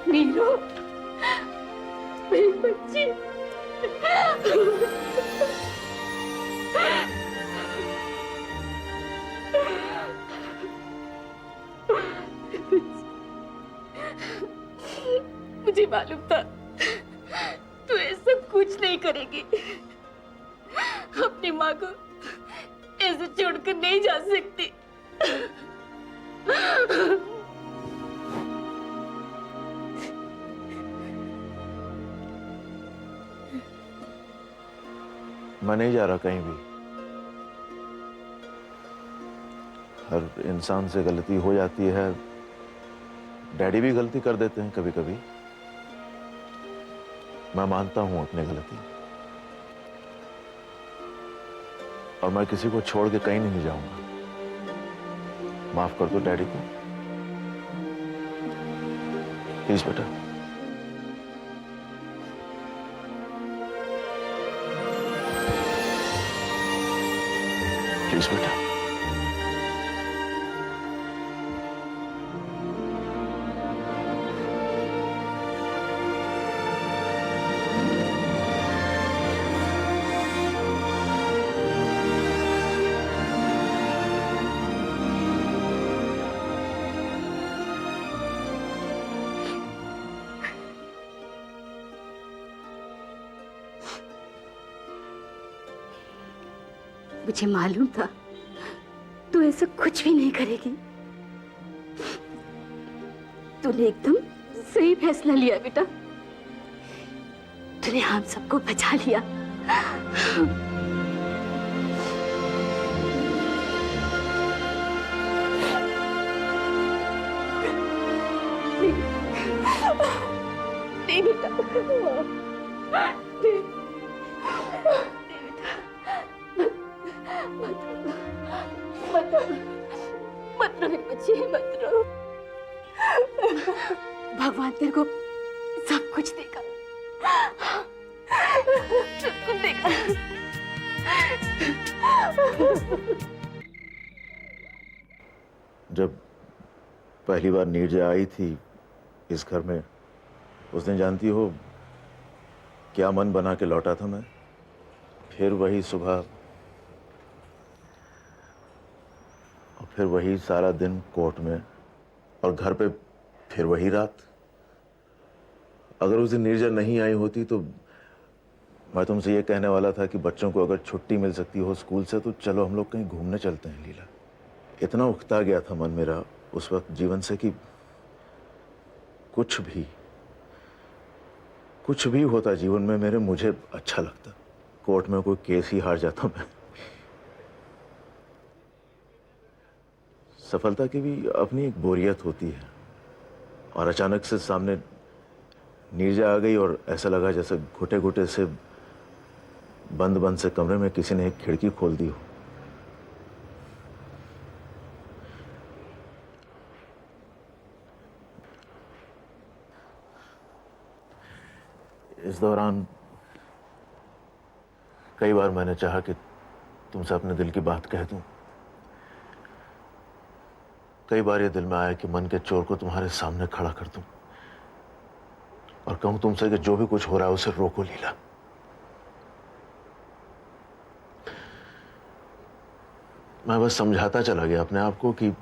नीरू, मेरी बच्ची। मुझे मालूम था तू ऐसा कुछ नहीं करेगी। अपनी माँ को ऐसे छोड़कर नहीं जा सकती। मैं नहीं जा रहा कहीं भी। हर इंसान से गलती हो जाती है। डैडी भी गलती कर देते हैं कभी कभी। मैं मानता हूं अपनी गलती, और मैं किसी को छोड़ के कहीं नहीं जाऊंगा। माफ कर दो डैडी को प्लीज बेटा। प्लीज बेटा। मुझे मालूम था तू ऐसा कुछ भी नहीं करेगी। तूने एकदम सही फैसला लिया बेटा। तूने हम सबको बचा लिया। नहीं बेटा, नहीं। मत रो मेरी बच्ची, मत रो। भगवान तेरे को सब कुछ देगा, सब कुछ देगा। जब पहली बार नीरजा आई थी इस घर में, उसने जानती हो क्या मन बना के लौटा था मैं। फिर वही सुबह और फिर वही सारा दिन कोर्ट में, और घर पे फिर वही रात। अगर उस दिन नीरजा नहीं आई होती तो मैं तुमसे ये कहने वाला था कि बच्चों को अगर छुट्टी मिल सकती हो स्कूल से तो चलो हम लोग कहीं घूमने चलते हैं। लीला, इतना उकता गया था मन मेरा उस वक्त जीवन से कि कुछ भी होता जीवन में मेरे, मुझे अच्छा लगता। कोर्ट में कोई केस ही हार जाता मैं। सफलता की भी अपनी एक बोरियत होती है, और अचानक से सामने नीरजा आ गई और ऐसा लगा जैसे घुटे घुटे से बंद से कमरे में किसी ने एक खिड़की खोल दी हो। इस दौरान कई बार मैंने चाहा कि तुमसे अपने दिल की बात कह दूं। कई बार ये दिल में आया कि मन के चोर को तुम्हारे सामने खड़ा कर दूं और कहूं तुमसे कि जो भी कुछ हो रहा है उसे रोको लीला। मैं बस समझाता चला गया अपने आप को कि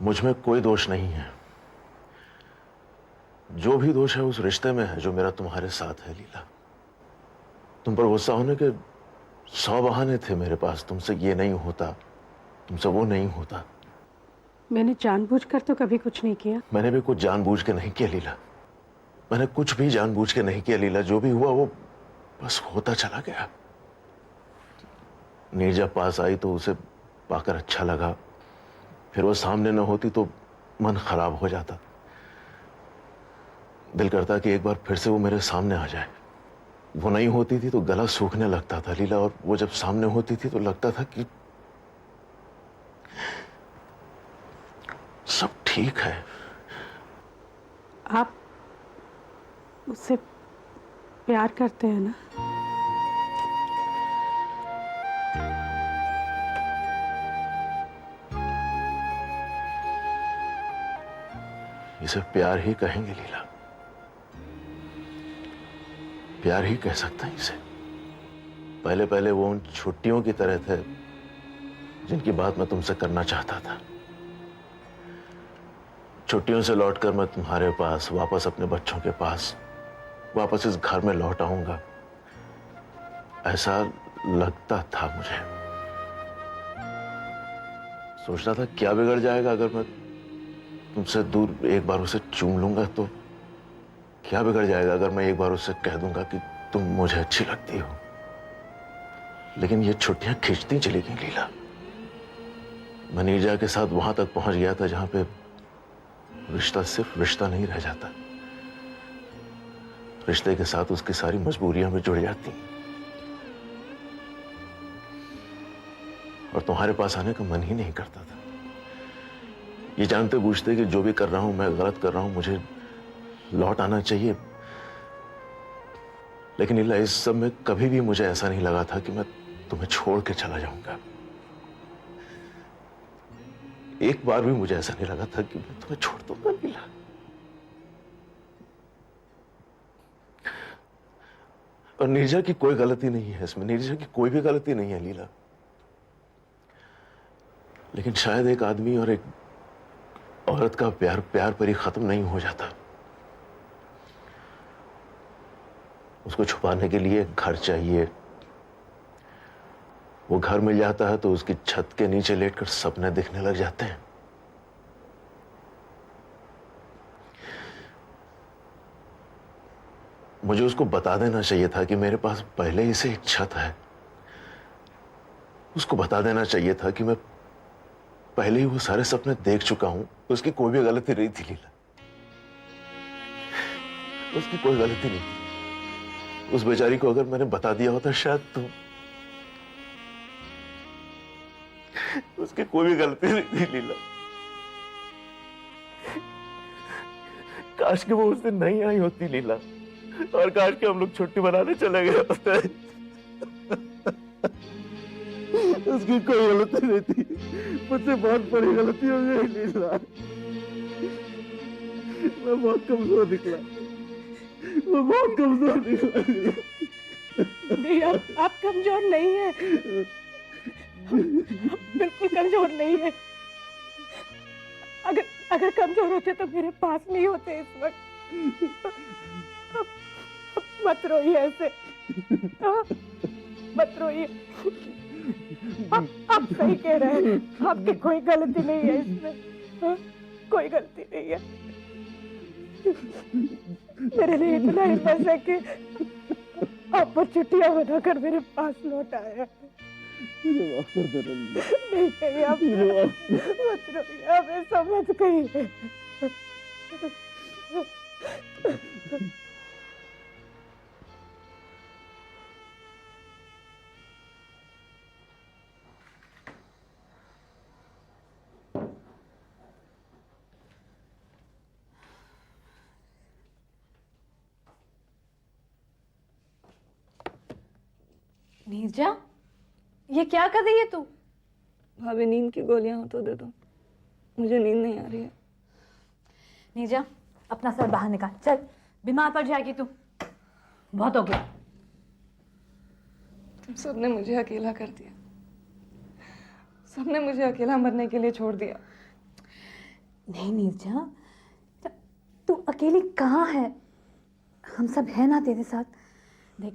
मुझ में कोई दोष नहीं है। जो भी दोष है उस रिश्ते में है जो मेरा तुम्हारे साथ है लीला। तुम पर गुस्सा होने के 100 बहाने थे मेरे पास। तुमसे ये नहीं होता, तुमसे वो नहीं होता। मैंने जानबूझकर तो कभी कुछ नहीं किया। मैंने भी कुछ जानबूझ के नहीं किया लीला। मैंने कुछ भी जानबूझ के नहीं किया लीला। जो भी हुआ वो बस होता चला गया। नीरजा पास आई तो उसे पाकर अच्छा लगा। फिर वो सामने न होती तो मन खराब हो जाता। दिल करता कि एक बार फिर से वो मेरे सामने आ जाए। वो नहीं होती थी तो गला सूखने लगता था लीला, और वो जब सामने होती थी तो लगता था कि सब ठीक है। आप उससे प्यार करते हैं ना? इसे प्यार ही कहेंगे लीला, प्यार ही कह सकते हैं इसे। पहले पहले वो उन छुट्टियों की तरह थे जिनकी बात मैं तुमसे करना चाहता था। छुट्टियों से लौटकर मैं तुम्हारे पास वापस अपने बच्चों के पास वापस इस घर में लौट आऊंगा, ऐसा लगता था मुझे। सोचता था क्या बिगड़ जाएगा अगर मैं तुमसे दूर एक बार उसे चूम लूंगा, तो क्या बिगड़ जाएगा अगर मैं एक बार उससे कह दूंगा कि तुम मुझे अच्छी लगती हो। लेकिन ये छुट्टियां खींचती चली गई लीला। मैं नीरजा के साथ वहां तक पहुंच गया था जहां पे रिश्ता सिर्फ रिश्ता नहीं रह जाता, रिश्ते के साथ उसकी सारी मजबूरियां भी जुड़ जाती। और तुम्हारे पास आने का मन ही नहीं करता था। ये जानते बूझते कि जो भी कर रहा हूं मैं गलत कर रहा हूं, मुझे लौट आना चाहिए। लेकिन लीला, इस सब में कभी भी मुझे ऐसा नहीं लगा था कि मैं तुम्हें छोड़ के चला जाऊंगा। एक बार भी मुझे ऐसा नहीं लगा था कि मैं तुम्हें छोड़ दूंगा लीला। और नीरजा की कोई गलती नहीं है इसमें, नीरजा की कोई भी गलती नहीं है लीला। लेकिन शायद एक आदमी और एक औरत का प्यार प्यार पर ही खत्म नहीं हो जाता। उसको छुपाने के लिए घर चाहिए। वो घर मिल जाता है तो उसकी छत के नीचे लेटकर सपने दिखने लग जाते हैं। मुझे उसको बता देना चाहिए था कि मेरे पास पहले ही से एक छत है। उसको बता देना चाहिए था कि मैं पहले ही वो सारे सपने देख चुका हूं। उसकी कोई भी गलती नहीं थी लीला, उसकी कोई गलती नहीं थी। उस बेचारी को अगर मैंने बता दिया होता शायद तो उसकी कोई भी गलती नहीं थी लीला। काश कि वो उस दिन नहीं आई होती लीला, और काश कि हम लोग छुट्टी मनाने चले गए होते। उसकी कोई गलती नहीं थी, मुझसे बहुत बड़ी गलती हो गई लीला। मैं बहुत कमजोर निकला, मैं बहुत कमजोर निकला। नहीं, आप कमजोर नहीं है, बिल्कुल कमजोर नहीं है। अगर कमजोर होते तो मेरे पास नहीं होते इस वक्त। मत रोइए ऐसे, मत रोइए। आप सही कह रहे हैं, आपकी कोई गलती नहीं है इसमें, कोई गलती नहीं है। मेरे लिए इतना ही बस है कि आप पर छुट्टियां बनाकर मेरे पास लौट आया। मुझे माफ कर दो लीला। नहीं, आप मत रोइए, आप ऐसा मत कहिए। नीरजा, ये क्या कर रही है तू? भाभी नींद की गोलियां हो तो दे दो, मुझे नींद नहीं आ रही है। नीरजा, अपना सर बाहर निकाल, चल, बीमार पड़ जाएगी तू। बहुत हो गया। तुम सबने मुझे अकेला कर दिया, सबने मुझे अकेला मरने के लिए छोड़ दिया। नहीं नीरजा, तू अकेली कहाँ है? हम सब है ना तेरे साथ। देख,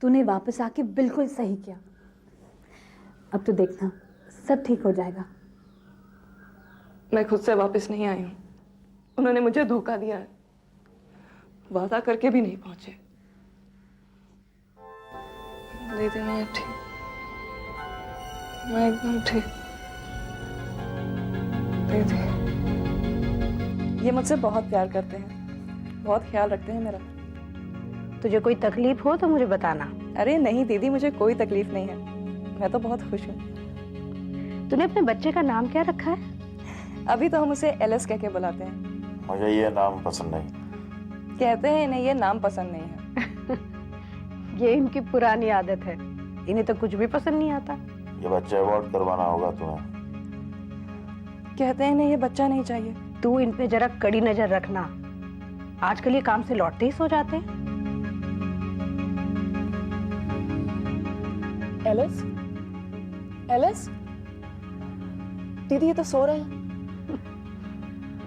तूने वापस आके बिल्कुल सही किया। अब तो देखना सब ठीक हो जाएगा। मैं खुद से वापस नहीं आई हूँ, उन्होंने मुझे धोखा दिया है, वादा करके भी नहीं पहुंचे। दीदी मैं ठीक, मैं एकदम ठीक। दीदी ये मुझसे बहुत प्यार करते हैं, बहुत ख्याल रखते हैं मेरा। तुझे कोई तकलीफ हो तो मुझे बताना। अरे नहीं दीदी, मुझे कोई तकलीफ नहीं है, मैं तो बहुत खुश हूँ। तूने अपने बच्चे का नाम क्या रखा है? अभी तो हम उसे एलएस कह के बुलाते हैं। मुझे ये नाम पसंद नहीं। कहते हैं इन्हें ये नाम पसंद नहीं है। ये इनकी पुरानी आदत है, इन्हें तो कुछ भी पसंद नहीं आता। ये बच्चा अवॉर्ड करवाना होगा तुम्हें। कहते हैं इन्हें ये बच्चा नहीं चाहिए, तू इन पे जरा कड़ी नजर रखना, आजकल ये काम से लौटते ही सो जाते हैं। एलिस, एलिस, दीदी ये तो सो रहे हैं।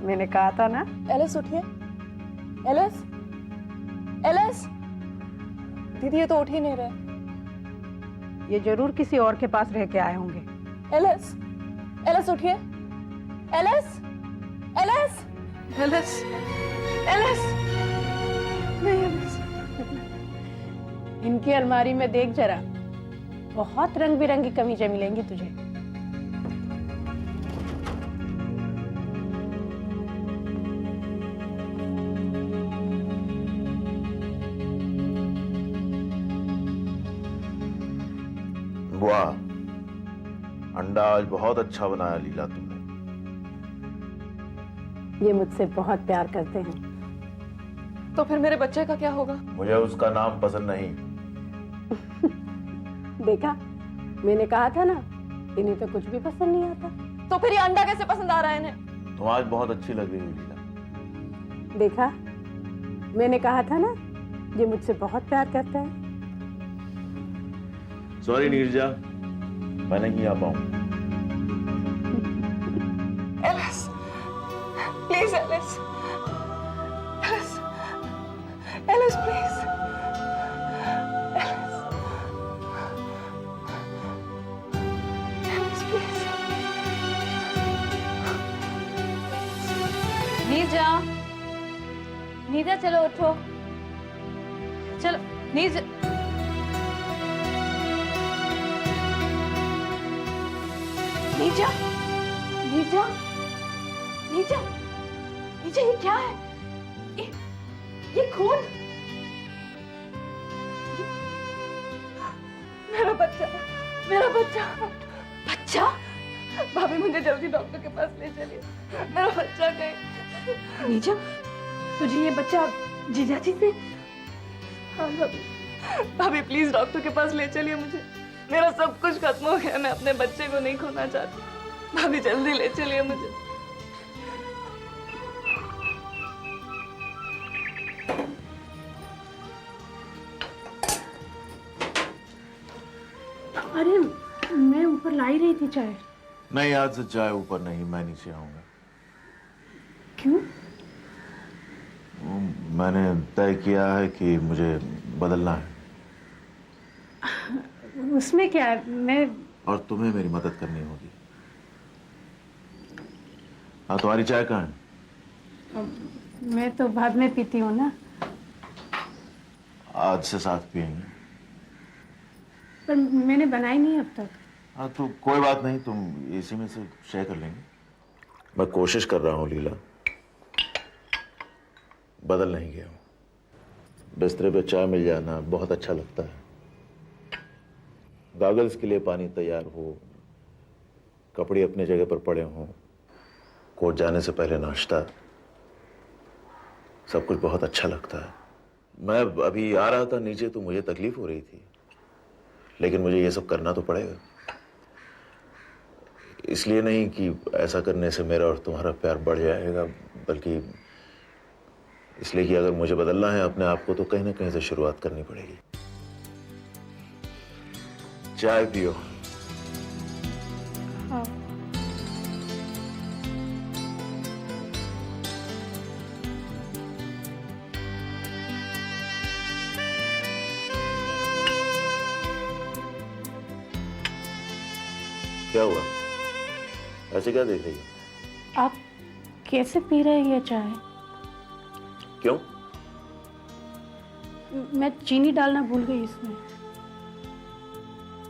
मैंने कहा था ना। एलिस उठिए, एलिस, एलिस, दीदी ये तो उठ ही नहीं रहे। ये जरूर किसी और के पास रह के आए होंगे। एलिस, एलिस उठिए, एलिस, एलिस, एलिस, एलिस, नहीं एलिस। इनकी अलमारी में देख जरा, बहुत रंग बिरंगी कमीजें मिलेंगी तुझे। वाह, अंडा आज बहुत अच्छा बनाया लीला तुमने। ये मुझसे बहुत प्यार करते हैं। तो फिर मेरे बच्चे का क्या होगा? मुझे उसका नाम पसंद नहीं। देखा, मैंने कहा था ना, इन्हें तो कुछ भी पसंद नहीं आता। तो फिर ये अंडा कैसे पसंद आ रहा है इन्हें? तुम आज बहुत अच्छी लग रही हो लीला। देखा, मैंने कहा था ना, ये मुझसे बहुत प्यार करता है। सॉरी नीरजा, मैं नहीं आ पाऊँ। Alice, please Alice, Alice, Alice please, Alice, Alice please. Neerja, Neerja चलो उठो, चलो नीरजा। नीरजा, नीरजा, नीरजा, नीरजा ये क्या है? ये खून? मेरा बच्चा, मेरा बच्चा, बच्चा? भाभी मुझे जल्दी डॉक्टर के पास ले चलिए, मेरा बच्चा कहीं। नीरजा, तुझे ये बच्चा जीजा जी से? हाँ भाभी, भाभी प्लीज डॉक्टर के पास ले चलिए मुझे। मेरा सब कुछ खत्म हो गया, मैं अपने बच्चे को नहीं खोना चाहती। भाभी जल्दी ले चलिए मुझे। अरे, मैं ऊपर ला ही रही थी चाय। नहीं, आज से चाय ऊपर नहीं, मैं नीचे आऊंगा। क्यों? मैंने तय किया है कि मुझे बदलना है। उसमें क्या है, मैं। और तुम्हें मेरी मदद करनी होगी। हाँ, तुम्हारी चाय कहाँ है? मैं तो बाद में पीती हूँ ना। आज से साथ पियेंगे। पर मैंने बनाई नहीं अब तक। हाँ, तो कोई बात नहीं, तुम इसी में से शेयर कर लेंगे। मैं कोशिश कर रहा हूँ लीला, बदल नहीं गया हूँ। बिस्तरे पे चाय मिल जाना बहुत अच्छा लगता है। गॉगल्स के लिए पानी तैयार हो, कपड़े अपने जगह पर पड़े हों, कोर्ट जाने से पहले नाश्ता, सब कुछ बहुत अच्छा लगता है। मैं अभी आ रहा था नीचे तो मुझे तकलीफ हो रही थी, लेकिन मुझे ये सब करना तो पड़ेगा। इसलिए नहीं कि ऐसा करने से मेरा और तुम्हारा प्यार बढ़ जाएगा, बल्कि इसलिए कि अगर मुझे बदलना है अपने आप को तो कहीं ना कहीं से शुरुआत करनी पड़ेगी। चाय पियो। हाँ। क्या हुआ, ऐसे क्या देख रही हो? आप कैसे पी रहे हैं ये चाय? क्यों? मैं चीनी डालना भूल गई इसमें।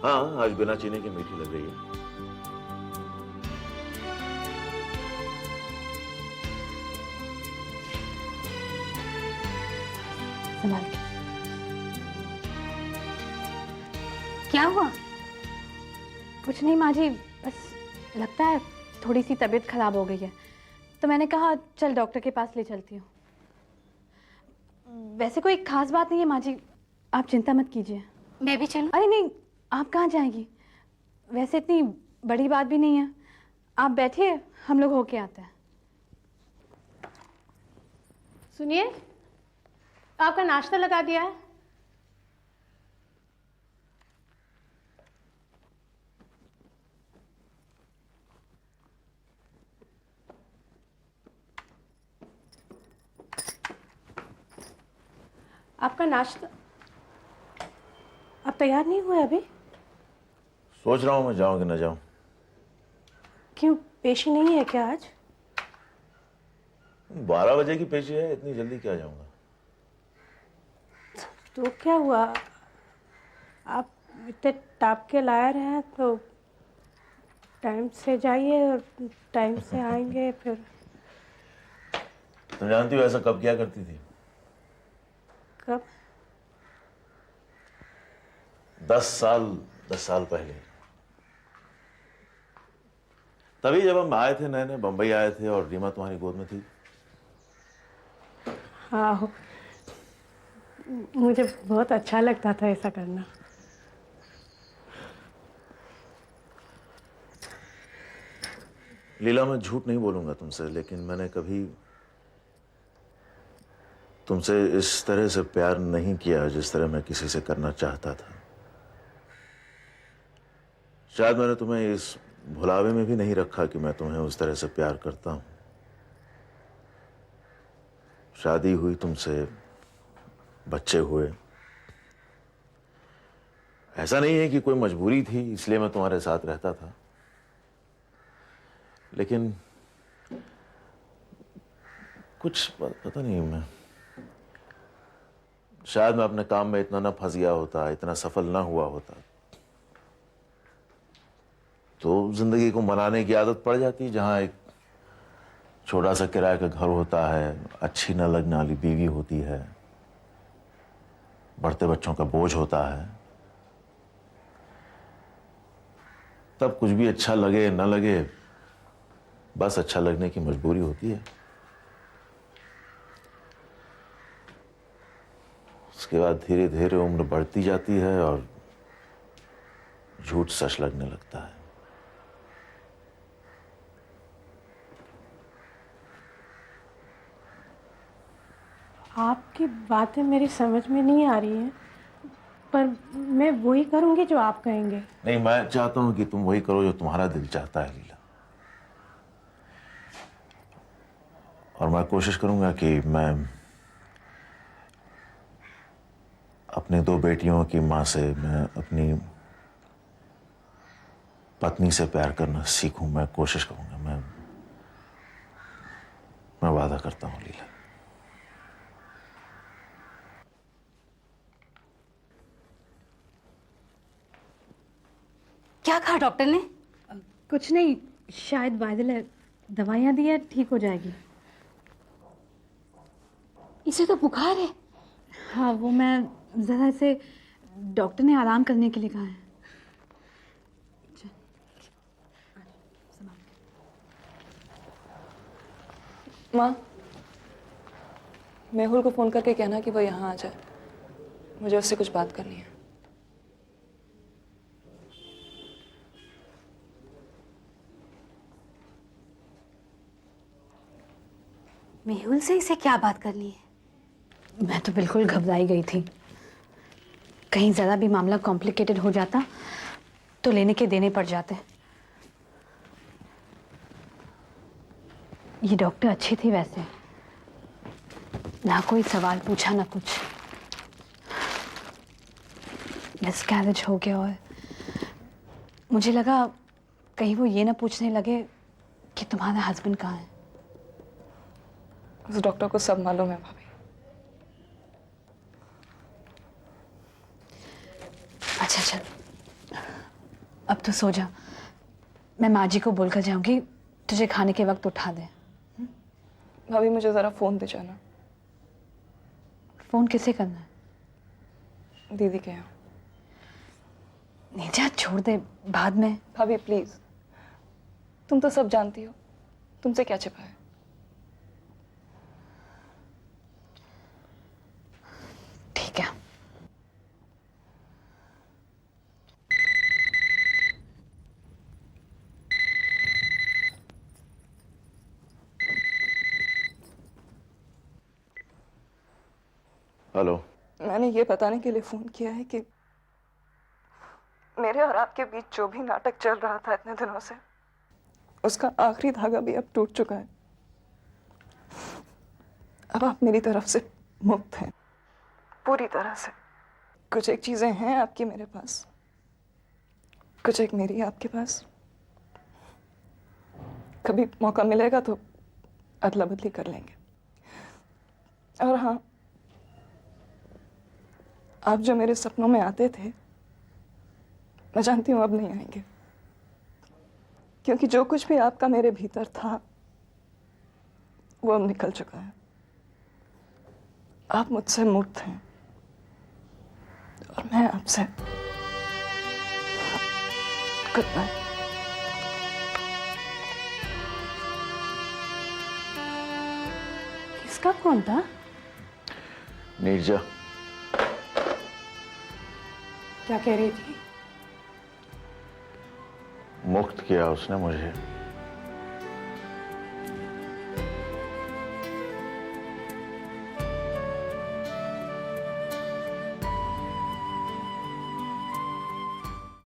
हाँ, आज बिना चीनी के मीठी लग रही है। संभाल के। क्या हुआ? कुछ नहीं माँ जी, बस लगता है थोड़ी सी तबीयत खराब हो गई है, तो मैंने कहा चल डॉक्टर के पास ले चलती हूँ। वैसे कोई खास बात नहीं है माँ जी, आप चिंता मत कीजिए। मैं भी चलूं? अरे नहीं, आप कहाँ जाएंगी? वैसे इतनी बड़ी बात भी नहीं है, आप बैठिए, हम लोग होके आते हैं। सुनिए, आपका नाश्ता लगा दिया है। आपका नाश्ता। आप तैयार नहीं हुए अभी? सोच रहा हूँ मैं जाऊँ कि न जाऊँ। क्यों, पेशी नहीं है क्या आज? 12 बजे की पेशी है, इतनी जल्दी क्या जाऊँगा। तो क्या हुआ, आप इतने टाप के लाए रहे हैं तो टाइम से जाइए और टाइम से आएंगे फिर। तुम जानती हो ऐसा कब क्या करती थी? कब? 10 साल पहले। तभी जब हम आए थे, नए नए बंबई आए थे और रीमा तुम्हारी गोद में थी। हाँ, मुझे बहुत अच्छा लगता था ऐसा करना। लीला, मैं झूठ नहीं बोलूंगा तुमसे, लेकिन मैंने कभी तुमसे इस तरह से प्यार नहीं किया जिस तरह मैं किसी से करना चाहता था। शायद मैंने तुम्हें इस भुलावे में भी नहीं रखा कि मैं तुम्हें उस तरह से प्यार करता हूं। शादी हुई तुमसे, बच्चे हुए। ऐसा नहीं है कि कोई मजबूरी थी इसलिए मैं तुम्हारे साथ रहता था, लेकिन कुछ पता नहीं, मैं शायद मैं अपने काम में इतना ना फंस गया होता, इतना सफल ना हुआ होता, तो जिंदगी को मनाने की आदत पड़ जाती, जहां एक छोटा सा किराए का घर होता है, अच्छी न लगने वाली बीवी होती है, बढ़ते बच्चों का बोझ होता है। तब कुछ भी अच्छा लगे न लगे, बस अच्छा लगने की मजबूरी होती है। उसके बाद धीरे धीरे उम्र बढ़ती जाती है और झूठ सच लगने लगता है। आपकी बातें मेरी समझ में नहीं आ रही हैं, पर मैं वही करूंगी जो आप कहेंगे। नहीं, मैं चाहता हूं कि तुम वही करो जो तुम्हारा दिल चाहता है लीला। और मैं कोशिश करूंगा कि मैं अपनी 2 बेटियों की मां से, मैं अपनी पत्नी से प्यार करना सीखूं। मैं कोशिश करूंगा, मैं वादा करता हूं लीला। क्या कहा डॉक्टर ने? कुछ नहीं, शायद वायरल है, दवाइयाँ दी है, ठीक हो जाएगी। इसे तो बुखार है। हाँ, वो मैं ज़रा से, डॉक्टर ने आराम करने के लिए कहा है। माँ, मेहुल को फोन करके कहना कि वो यहाँ आ जाए, मुझे उससे कुछ बात करनी है। मेहुल से इसे क्या बात करनी है? मैं तो बिल्कुल घबराई गई थी, कहीं ज़रा भी मामला कॉम्प्लिकेटेड हो जाता तो लेने के देने पड़ जाते। ये डॉक्टर अच्छी थी वैसे, ना कोई सवाल पूछा ना कुछ। मिसकैरेज हो गया और मुझे लगा कहीं वो ये ना पूछने लगे कि तुम्हारा हस्बैंड कहाँ है। उस डॉक्टर को सब मालूम है भाभी। अच्छा चल, अब तो सो जा। मैं माँ जी को बोलकर जाऊंगी तुझे खाने के वक्त उठा दे। भाभी मुझे जरा फोन दे जाना। फोन किसे करना है? दीदी के यहाँ। नहीं जा, छोड़ दे, बाद में। भाभी प्लीज, तुम तो सब जानती हो, तुमसे क्या छिपा है। ठीक है। हेलो। मैंने ये बताने के लिए फोन किया है कि मेरे और आपके बीच जो भी नाटक चल रहा था इतने दिनों से, उसका आखिरी धागा भी अब टूट चुका है। अब आप मेरी तरफ से मुक्त हैं, पूरी तरह से। कुछ एक चीजें हैं आपकी मेरे पास, कुछ एक मेरी आपके पास। कभी मौका मिलेगा तो अदला बदली कर लेंगे। और हाँ, आप जो मेरे सपनों में आते थे, मैं जानती हूं अब नहीं आएंगे, क्योंकि जो कुछ भी आपका मेरे भीतर था वो अब निकल चुका है। आप मुझसे मुक्त हैं और मैं आपसे। Good bye. किसका फोन था? नीरजा। क्या कह रही थी? मुक्त किया उसने मुझे।